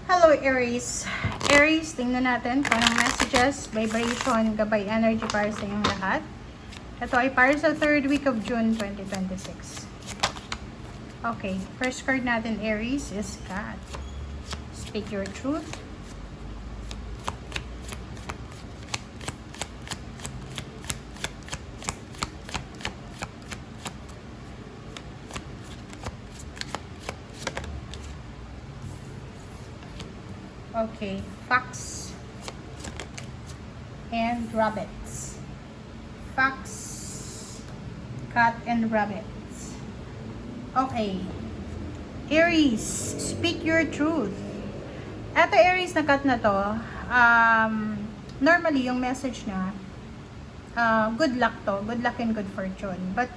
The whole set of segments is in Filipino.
Hello Aries. Aries, tingnan natin kung anong messages, vibration, gabay, energy para sa inyong lahat. Ito ay para sa 3rd week of June 2026. Okay, first card natin Aries is God. Speak your truth. Okay, fox and rabbits. Fox, cat, and rabbits. Okay. Aries, speak your truth. Eto Aries na cat na to, normally yung message na, good luck to, good luck and good fortune. But,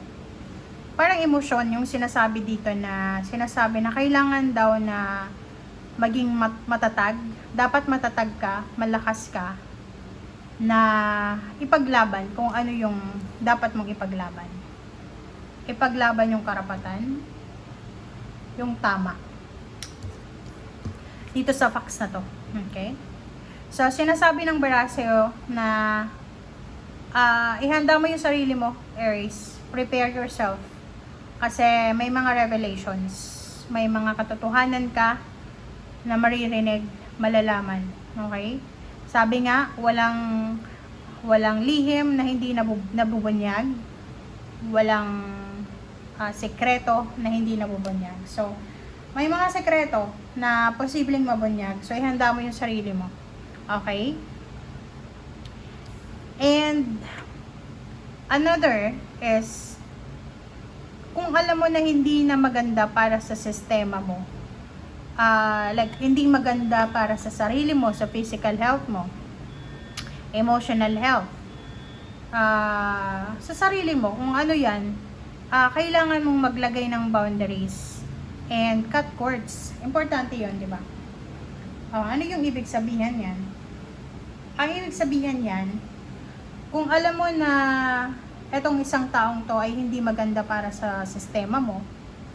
parang emosyon yung sinasabi dito na, sinasabi na kailangan daw na maging matatag. Dapat matatag ka, malakas ka, na ipaglaban kung ano yung dapat mong ipaglaban. Ipaglaban yung karapatan, yung tama. Dito sa fax na to. Okay? So, sinasabi ng bara sa'yo na ihanda mo yung sarili mo, Aries. Prepare yourself. Kasi may mga revelations. May mga katotohanan ka na maririnig, malalaman. Okay? Sabi nga, walang lihim na hindi nabubunyag. Walang sekreto na hindi nabubunyag. So, may mga sekreto na posibleng mabunyag. So, ihanda mo yung sarili mo. Okay? And, another is, kung alam mo na hindi na maganda para sa sistema mo, like hindi maganda para sa sarili mo, sa physical health mo, emotional health, sa sarili mo, kung ano yan, kailangan mong maglagay ng boundaries and cut cords. Importante yun, di ba? Ano yung ibig sabihin yan? Ang ibig sabihin yan, kung alam mo na etong isang taong to ay hindi maganda para sa sistema mo,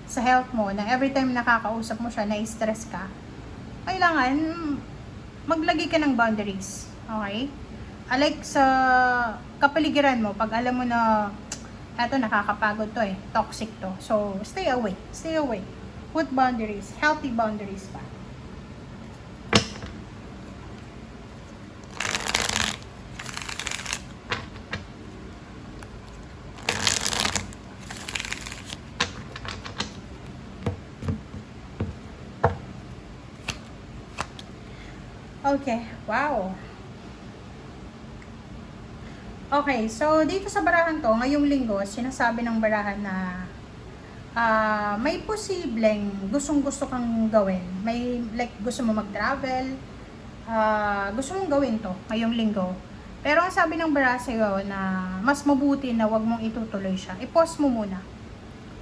sa health mo, na every time nakakausap mo siya, na-stress ka, kailangan maglagay ka ng boundaries. Okay? Like sa kapaligiran mo, pag alam mo na eto nakakapagod to toxic to. So, stay away. Stay away. Put boundaries. Healthy boundaries pa. Okay, wow. Okay, so dito sa barahan to, ngayong linggo, sinasabi ng barahan na may posibleng gustong-gusto kang gawin. May like gusto mo mag-travel, gusto mong gawin to ngayong linggo. Pero ang sabi ng barahan sa'yo na mas mabuti na wag mong itutuloy siya. I-pause mo muna.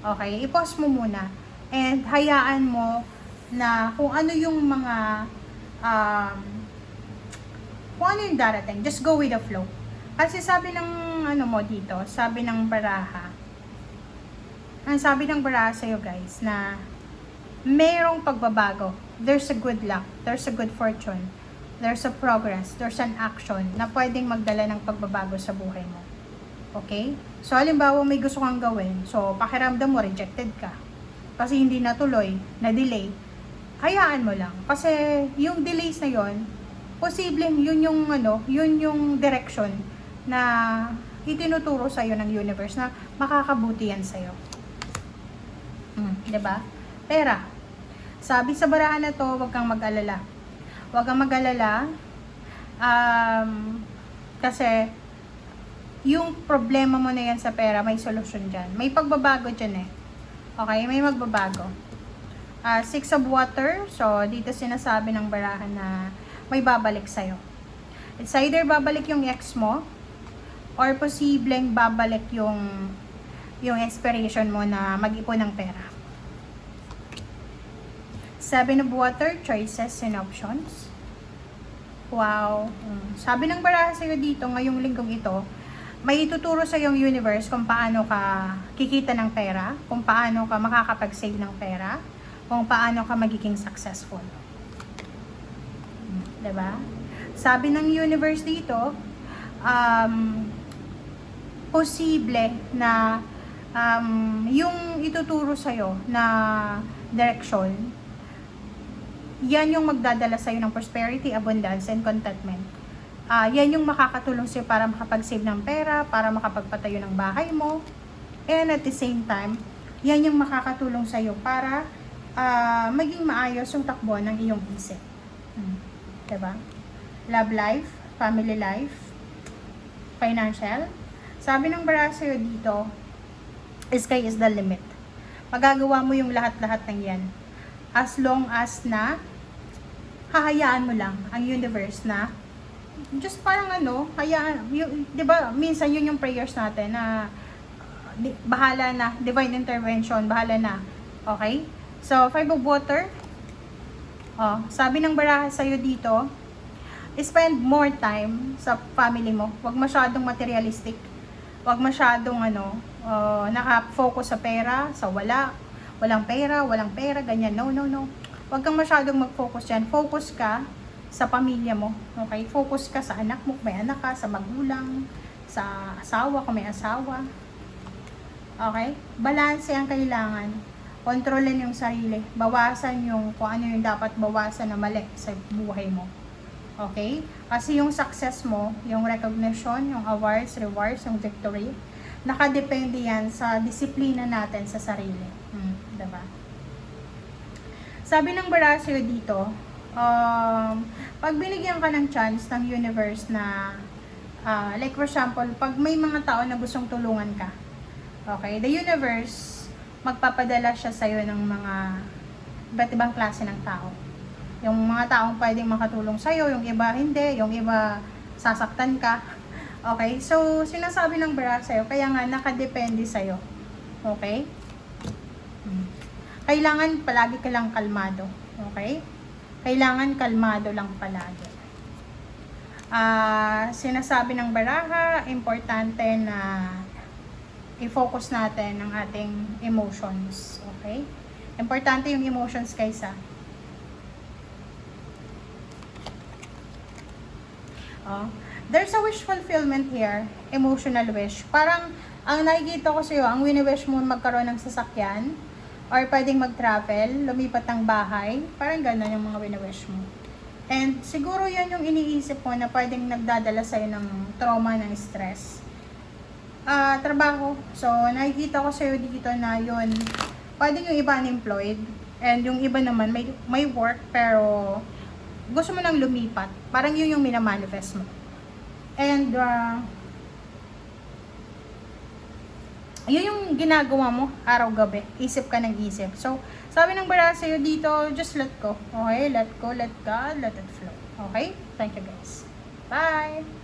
Okay, i-pause mo muna. And hayaan mo na kung ano yung mga kung ano yung darating, just go with the flow. Kasi sabi ng ano mo dito, sabi ng baraha, ang sabi ng baraha sa'yo guys, na mayroong pagbabago. There's a good luck, there's a good fortune, there's a progress, there's an action na pwedeng magdala ng pagbabago sa buhay mo. Okay? So, halimbawa may gusto kang gawin, so pakiramdam mo, rejected ka. Kasi hindi natuloy, na-delay, hayaan mo lang. Kasi yung delays na yon, posibleng yun yung direction na itinuturo sa iyo ng universe na makakabuti yan sa iyo. 'Di ba? Pera. Sabi sa barahan na to, wag kang mag-alala. Wag kang mag-alala kasi yung problema mo na yan sa pera, may solusyon diyan. May pagbabago diyan Okay, may magbabago. Six of water. So dito sinasabi ng barahan na may babalik sa'yo. It's either babalik yung ex mo, or posibleng babalik yung inspiration mo na mag-ipon ng pera. Seven of water, choices and options. Wow. Sabi ng baraha sa'yo dito, ngayong linggong ito, may ituturo sa yung universe kung paano ka kikita ng pera, kung paano ka makakapag-save ng pera, kung paano ka magiging successful. Diba? Sabi ng universe dito, posible na yung ituturo sa'yo na direction, yan yung magdadala sa'yo ng prosperity, abundance, and contentment. Yan yung makakatulong sa'yo para makapag-save ng pera, para makapagpatayo ng bahay mo, and at the same time, yan yung makakatulong sa'yo para maging maayos yung takbo ng iyong isip. Diba? Love life, family life, financial. Sabi ng bara sa'yo dito, sky is the limit. Magagawa mo yung lahat-lahat ng yan. As long as na hahayaan mo lang ang universe na just parang hayaan, di ba, minsan yun yung prayers natin na bahala na, divine intervention, bahala na. Okay? So, 5 of water. Sabi ng baraha sa'yo dito, spend more time sa family mo. Huwag masyadong materialistic. Huwag masyadong naka-focus sa pera, sa walang pera, ganyan. No. Huwag kang masyadong mag-focus dyan. Focus ka sa pamilya mo. Okay? Focus ka sa anak mo, kung may anak ka, sa magulang, sa asawa, kung may asawa. Okay? Balanse ang kailangan. Kontrolin yung sarili. Bawasan yung kung ano yung dapat bawasan na mali sa buhay mo. Okay? Kasi yung success mo, yung recognition, yung awards, rewards, yung victory, nakadepende yan sa disiplina natin sa sarili. Diba? Sabi ng Barasyo dito, pag binigyan ka ng chance ng universe na, like for example, pag may mga tao na gustong tulungan ka, okay, the universe, magpapadala siya sa'yo ng mga iba't ibang klase ng tao. Yung mga taong pwedeng makatulong sa'yo, yung iba hindi, yung iba sasaktan ka. Okay? So, sinasabi ng bara sa'yo, kaya nga nakadepende sa'yo. Okay? Kailangan palagi ka lang kalmado. Okay? Kailangan kalmado lang palagi. Sinasabi ng baraha, importante na i-focus natin ang ating emotions. Okay? Importante yung emotions kaysa. There's a wish fulfillment here, emotional wish. Parang, ang nakikita ko sa'yo, ang wini-wish mo magkaroon ng sasakyan, or pwedeng mag-travel, lumipat ng bahay, parang gano'n yung mga wini-wish mo. And siguro yan yung iniisip mo na pwedeng nagdadala sa'yo ng trauma, ng stress. Trabaho. So, nakikita ko sa'yo dito na yun, pwedeng yung iba unemployed, and yung iba naman may work, pero gusto mo nang lumipat. Parang yun yung minamanifest mo. And, yun yung ginagawa mo araw-gabi. Isip ka ng isip. So, sabi ng bara sa'yo dito, just let go. Okay? Let go, let God, let it flow. Okay? Thank you guys. Bye!